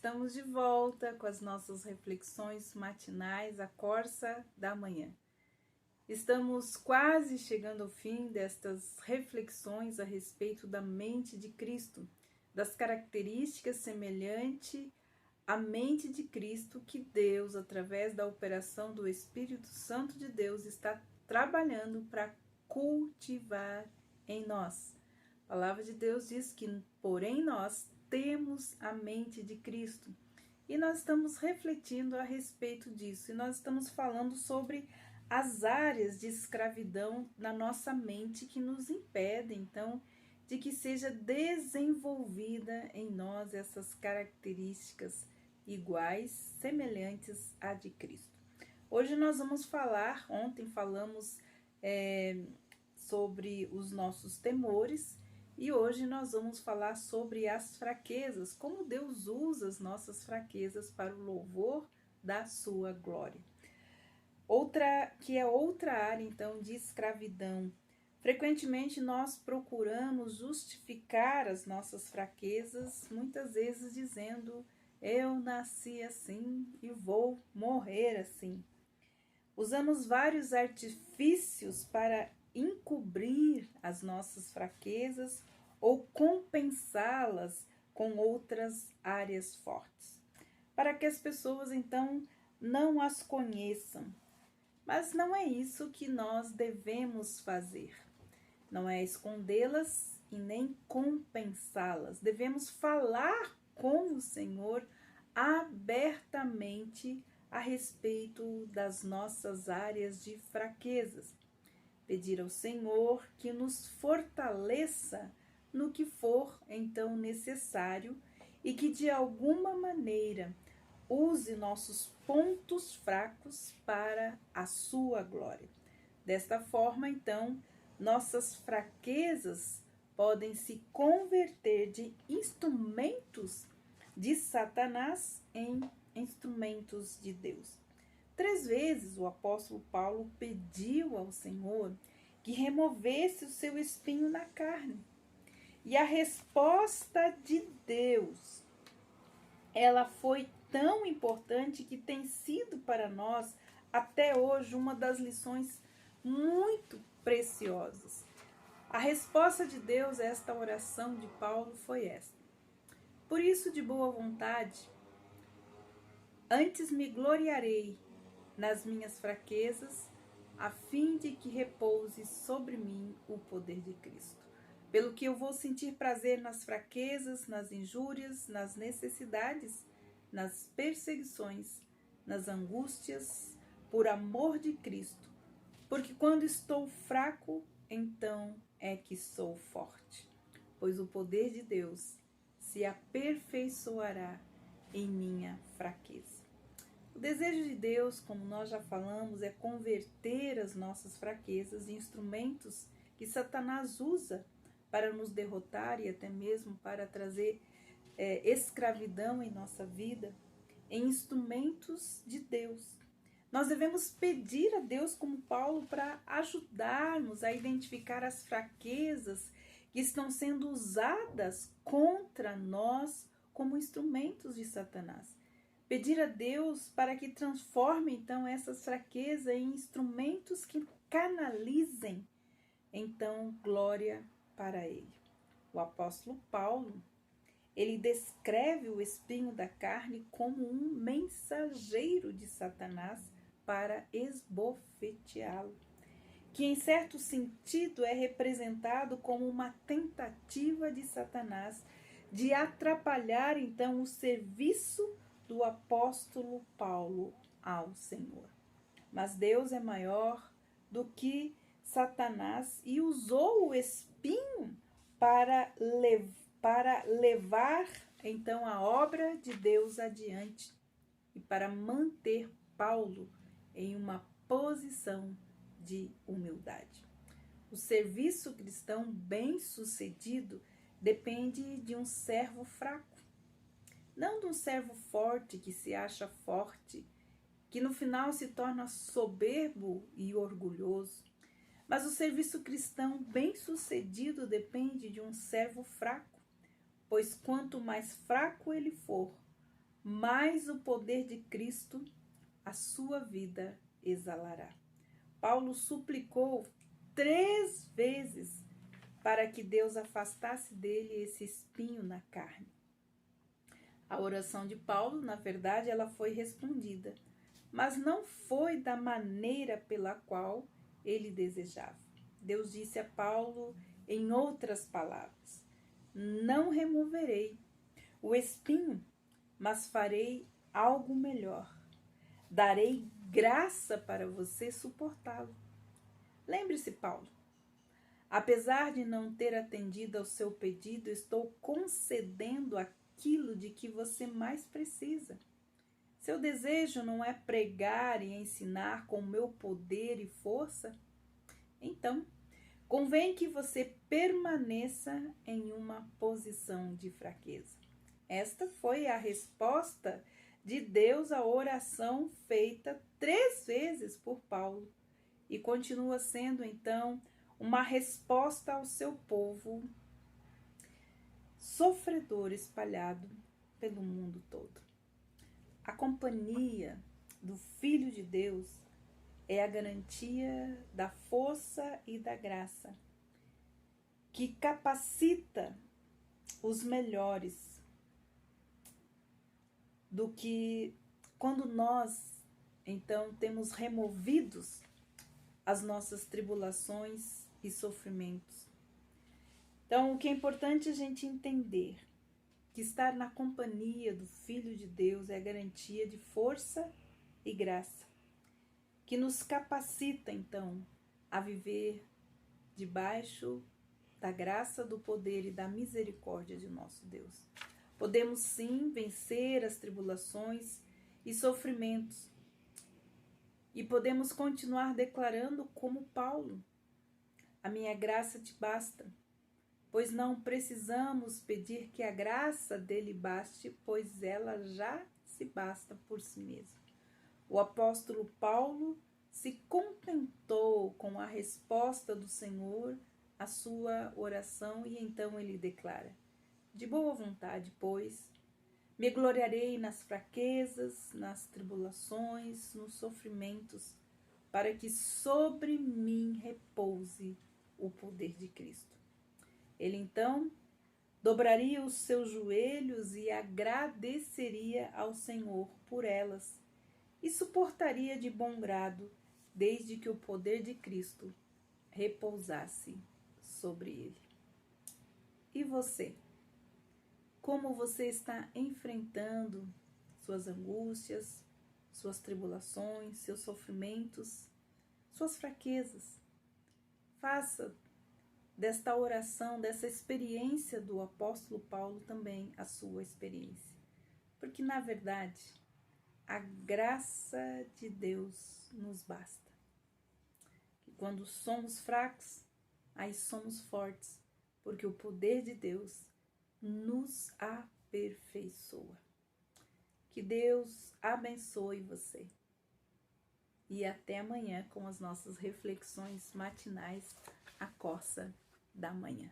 estamos de volta com as nossas reflexões matinais, a Corsa da Manhã. Estamos quase chegando ao fim destas reflexões a respeito da mente de Cristo, das características semelhantes à mente de Cristo que Deus, através da operação do Espírito Santo de Deus, está trabalhando para cultivar em nós. A palavra de Deus diz que, porém, nós temos a mente de Cristo. E nós estamos refletindo a respeito disso. E nós estamos falando sobre as áreas de escravidão na nossa mente que nos impedem, então, de que seja desenvolvida em nós essas características iguais, semelhantes à de Cristo. Hoje nós vamos falar, ontem falamos sobre os nossos temores, e hoje nós vamos falar sobre as fraquezas, como Deus usa as nossas fraquezas para o louvor da sua glória. Outra área, então, de escravidão. Frequentemente nós procuramos justificar as nossas fraquezas, muitas vezes dizendo, eu nasci assim e vou morrer assim. Usamos vários artifícios para encobrir as nossas fraquezas ou compensá-las com outras áreas fortes, para que as pessoas então não as conheçam. Mas não é isso que nós devemos fazer. Não é escondê-las e nem compensá-las. Devemos falar com o Senhor abertamente a respeito das nossas áreas de fraquezas. Pedir ao Senhor que nos fortaleça no que for então necessário e que de alguma maneira use nossos pontos fracos para a sua glória. Desta forma, então, nossas fraquezas podem se converter de instrumentos de Satanás em instrumentos de Deus. 3 vezes o apóstolo Paulo pediu ao Senhor que removesse o seu espinho na carne. E a resposta de Deus, ela foi tão importante que tem sido para nós até hoje uma das lições muito preciosas. A resposta de Deus a esta oração de Paulo foi esta: por isso, de boa vontade, antes me gloriarei nas minhas fraquezas, a fim de que repouse sobre mim o poder de Cristo. Pelo que eu vou sentir prazer nas fraquezas, nas injúrias, nas necessidades, nas perseguições, nas angústias, por amor de Cristo. Porque quando estou fraco, então é que sou forte. Pois o poder de Deus se aperfeiçoará em minha fraqueza. O desejo de Deus, como nós já falamos, é converter as nossas fraquezas em instrumentos que Satanás usa para nos derrotar e até mesmo para trazer escravidão em nossa vida, em instrumentos de Deus. Nós devemos pedir a Deus, como Paulo, para ajudarmos a identificar as fraquezas que estão sendo usadas contra nós como instrumentos de Satanás. Pedir a Deus para que transforme, então, essas fraquezas em instrumentos que canalizem, então, glória para Ele. O apóstolo Paulo, ele descreve o espinho da carne como um mensageiro de Satanás para esbofeteá-lo, que em certo sentido é representado como uma tentativa de Satanás de atrapalhar, então, o serviço do apóstolo Paulo ao Senhor. Mas Deus é maior do que Satanás e usou o espinho para levar então a obra de Deus adiante e para manter Paulo em uma posição de humildade. O serviço cristão bem-sucedido depende de um servo fraco, não de um servo forte que se acha forte, que no final se torna soberbo e orgulhoso. Mas o serviço cristão bem-sucedido depende de um servo fraco, pois quanto mais fraco ele for, mais o poder de Cristo a sua vida exalará. Paulo suplicou 3 vezes para que Deus afastasse dele esse espinho na carne. A oração de Paulo, na verdade, ela foi respondida, mas não foi da maneira pela qual ele desejava. Deus disse a Paulo em outras palavras: não removerei o espinho, mas farei algo melhor. Darei graça para você suportá-lo. Lembre-se, Paulo, apesar de não ter atendido ao seu pedido, estou concedendo aquilo de que você mais precisa. Seu desejo não é pregar e ensinar com meu poder e força? Então, convém que você permaneça em uma posição de fraqueza. Esta foi a resposta de Deus à oração feita 3 vezes por Paulo e continua sendo, então, uma resposta ao seu povo sofredor espalhado pelo mundo todo. A companhia do Filho de Deus é a garantia da força e da graça que capacita os melhores do que quando nós, então, temos removidos as nossas tribulações e sofrimentos. Então, o que é importante a gente entender que estar na companhia do Filho de Deus é a garantia de força e graça, que nos capacita, então, a viver debaixo da graça, do poder e da misericórdia de nosso Deus. Podemos sim vencer as tribulações e sofrimentos e podemos continuar declarando como Paulo: a minha graça te basta, pois não precisamos pedir que a graça dele baste, pois ela já se basta por si mesma. O apóstolo Paulo se contentou com a resposta do Senhor à sua oração e então ele declara: de boa vontade, pois, me gloriarei nas fraquezas, nas tribulações, nos sofrimentos, para que sobre mim repouse o poder de Cristo. Ele então dobraria os seus joelhos e agradeceria ao Senhor por elas e suportaria de bom grado, desde que o poder de Cristo repousasse sobre ele. E você? Como você está enfrentando suas angústias, suas tribulações, seus sofrimentos, suas fraquezas? Faça desta oração, dessa experiência do apóstolo Paulo também a sua experiência. Porque, na verdade, a graça de Deus nos basta. E quando somos fracos, aí somos fortes, porque o poder de Deus nos aperfeiçoa. Que Deus abençoe você. E até amanhã com as nossas reflexões matinais, a Corsa da Manhã.